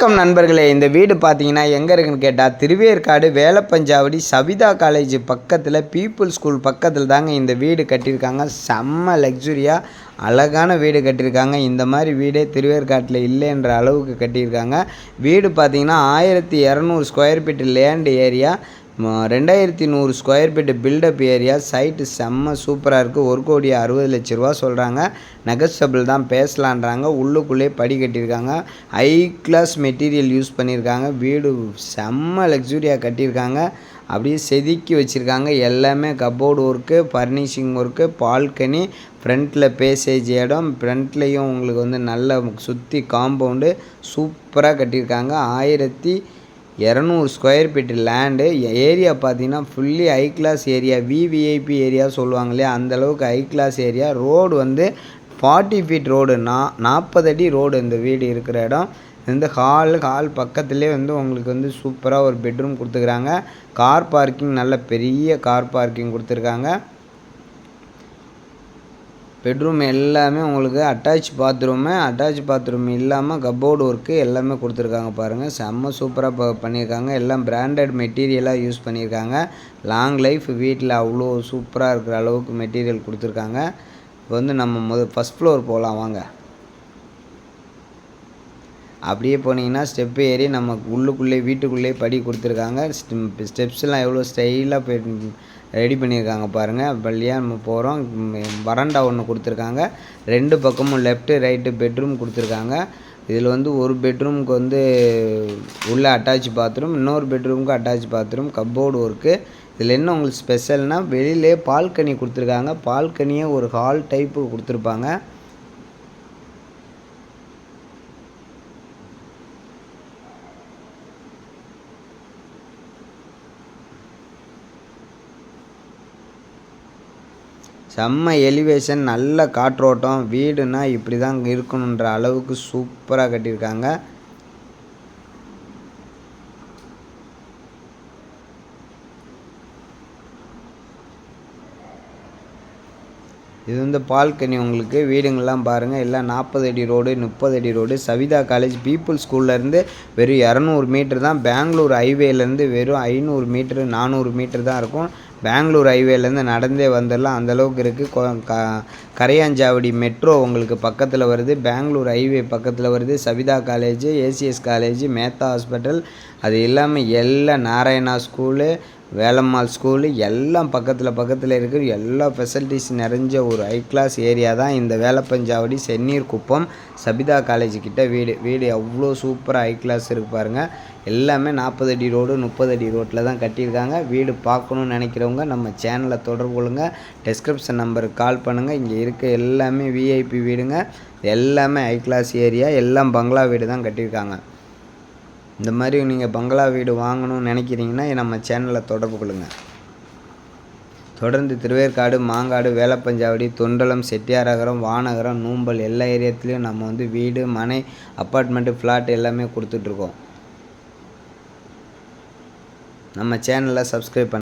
வணக்கம் நண்பர்களே, இந்த வீடு பார்த்தீங்கன்னா எங்கே இருக்குன்னு கேட்டால் திருவேற்காடு வேலப்பஞ்சாவடி சவிதா காலேஜ் பக்கத்தில் பீப்புள் ஸ்கூல் பக்கத்தில் தாங்க இந்த வீடு கட்டியிருக்காங்க. செம்ம லக்ஸுரியாக அழகான வீடு கட்டியிருக்காங்க. இந்த மாதிரி வீடே திருவேற்காட்டில் இல்லைன்ற அளவுக்கு கட்டியிருக்காங்க. வீடு பார்த்தீங்கன்னா 1200 square feet land area, 2100 square feet built up area. Site செம்ம சூப்பராக இருக்குது. 1,60,00,000 சொல்கிறாங்க. நெகோஷியபிள் தான், பேசலான்றாங்க. உள்ளுக்குள்ளே படி கட்டியிருக்காங்க. ஹை கிளாஸ் மெட்டீரியல் யூஸ் பண்ணியிருக்காங்க. வீடு செம்ம லக்ஸுரியாக கட்டியிருக்காங்க. அப்படியே செதுக்கி வச்சுருக்காங்க. எல்லாமே cupboard work, furnishing work, balcony, ஃப்ரண்ட்டில் பேசேஜ் இடம், ஃப்ரண்ட்லேயும் உங்களுக்கு நல்ல சுற்றி காம்பவுண்டு சூப்பராக கட்டியிருக்காங்க. 1200 ஸ்கொயர் ஃபீட் லேண்டு ஏரியா பார்த்தீங்கன்னா fully high class area. VVIP area சொல்லுவாங்க இல்லையா, அந்தளவுக்கு high class area. Road 40 feet road, 40 அடி ரோடு இந்த வீடு இருக்கிற இடம். இந்த ஹால் பக்கத்துலேயே உங்களுக்கு சூப்பராக ஒரு பெட்ரூம் கொடுத்துக்கிறாங்க. கார் பார்க்கிங், நல்ல பெரிய கார் பார்க்கிங் கொடுத்துருக்காங்க. பெட்ரூம் எல்லாமே உங்களுக்கு அட்டாச் பாத்ரூம் இல்லாமல் கப்போர்டு ஒர்க்கு எல்லாமே கொடுத்துருக்காங்க. பாருங்கள், செம்ம சூப்பராக பண்ணியிருக்காங்க. எல்லாம் பிராண்டட் மெட்டீரியலாக யூஸ் பண்ணியிருக்காங்க. லாங் லைஃப் வீட்டில் அவ்வளோ சூப்பராக இருக்கிற அளவுக்கு மெட்டீரியல் கொடுத்துருக்காங்க. இப்போ நம்ம ஃபஸ்ட் ஃப்ளோர் போகலாம் வாங்க. அப்படியே போனீங்கன்னா ஸ்டெப்பு ஏறி நம்ம வீட்டுக்குள்ளே படி கொடுத்துருக்காங்க. ஸ்டெப்ஸ்லாம் எவ்வளோ ஸ்டைலாக ரெடி பண்ணியிருக்காங்க பாருங்கள். வழியாக நம்ம போகிறோம். வராண்டா ஒன்று கொடுத்துருக்காங்க. 2 பக்கமும் லெஃப்ட்டு ரைட்டு பெட்ரூம் கொடுத்துருக்காங்க. இதில் ஒரு பெட்ரூமுக்கு உள்ள அட்டாச் பாத்ரூம், இன்னொரு பெட்ரூமுக்கு அட்டாச் பாத்ரூம், கப்போர்டு ஒர்க்கு. இதில் என்ன உங்களுக்கு ஸ்பெஷல்னால் வெளியிலே பால்கனி கொடுத்துருக்காங்க. பால்கனியே ஒரு ஹால் டைப்பு கொடுத்துருப்பாங்க. செம்ம எலிவேஷன், நல்ல காற்றோட்டம். வீடுனா இப்படி தான் இருக்கணுன்ற அளவுக்கு சூப்பராக கட்டியிருக்காங்க. இது பால்கனி. உங்களுக்கு வீடுங்கள்லாம் பாருங்கள், எல்லாம் 40 அடி ரோடு, 30 அடி ரோடு. சவிதா காலேஜ் பீப்புள் ஸ்கூல்லேருந்து வெறும் 200 மீட்ரு தான். பெங்களூர் ஹைவேலேருந்து வெறும் 500 மீட்ரு 400 மீட்ரு தான் இருக்கும். பெங்களூர் ஹைவேலேருந்து நடந்தே வந்துடலாம், அந்தளவுக்கு இருக்குது. கரையாஞ்சாவடி மெட்ரோ உங்களுக்கு பக்கத்தில் வருது. பெங்களூர் ஹைவே பக்கத்தில் வருது. Savitha college, ACS college, Mehta hospital, அது இல்லாமல் எல்லாம் நாராயணா ஸ்கூலு, வேலம்மாள் ஸ்கூலு எல்லாம் பக்கத்தில் இருக்குது. எல்லா ஃபெசிலிட்டிஸ் நிறைஞ்ச ஒரு ஹை கிளாஸ் ஏரியா தான் இந்த வேலப்பஞ்சாவடி செந்நீர் குப்பம் சபிதா காலேஜ் கிட்ட வீடு அவ்வளோ சூப்பராக ஹை கிளாஸ் இருக்குது பாருங்கள். எல்லாமே 40 அடி ரோடு, 30 அடி ரோட்டில் தான் கட்டியிருக்காங்க. வீடு பார்க்கணுன்னு நினைக்கிறவங்க நம்ம சேனலை தொடர்பு கொள்ளுங்கள். டிஸ்கிரிப்ஷன் நம்பருக்கு கால் பண்ணுங்கள். இங்கே இருக்க எல்லாமே விஐபி வீடுங்க. எல்லாமே ஹை கிளாஸ் ஏரியா. எல்லாம் பங்களா வீடு தான் கட்டியிருக்காங்க. இந்த மாதிரி நீங்கள் பங்களா வீடு வாங்கணும்னு நினைக்கிறீங்கன்னா நம்ம சேனலை தொடர்பு கொள்ளுங்கள். தொடர்ந்து திருவேற்காடு, மாங்காடு, வேலப்பஞ்சாவடி, தொண்டலம், செட்டியாரகரம், வானகரம், நூம்பல் எல்லா ஏரியாத்துலேயும் நம்ம வீடு, மனை, அப்பார்ட்மெண்ட்டு, ஃப்ளாட் எல்லாமே கொடுத்துட்ருக்கோம். நம்ம சேனலை சப்ஸ்கிரைப் பண்ண